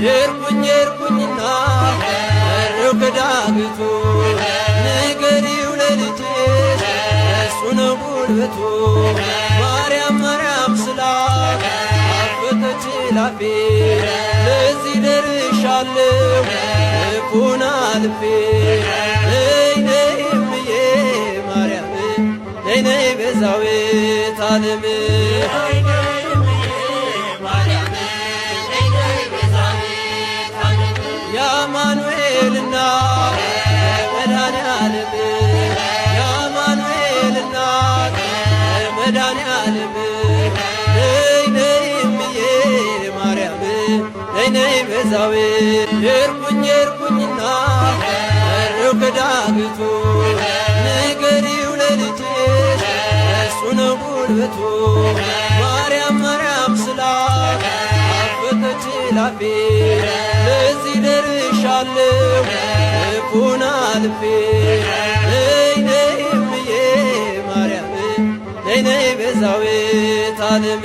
የርኩኝና በረው ከዳገቱ ንገሪው ለልጅሽ እሱ ነው ጉልበቱ ማርያም ማርያም ስላት አፈተች ላፌ ለዚህ ደርሻለሁ ልቡን አልፌ ነይ ነይ እምዬ ማርያም ነይ ነይ ቤዛዊተ ዓለም ያማኑኤልና መድኃኔዓለም ያማኑኤልና መድኃኔዓለም ነይ ነይ እምዬ ማርያም ነይ ነይ ቤዛዊት የርኩኝና በረው ከዳገቱ ንገሪው ለልጅሽ እሱ ነው ጉልበቱ ማርያም ማርያም ስላት አፈተች ላፌ ለዚህ ደርሻለሁ ልቡን አልፌ ነይ ነይ እምዬ ማርያም ነይ ነይ ቤዛዊተ ዓለም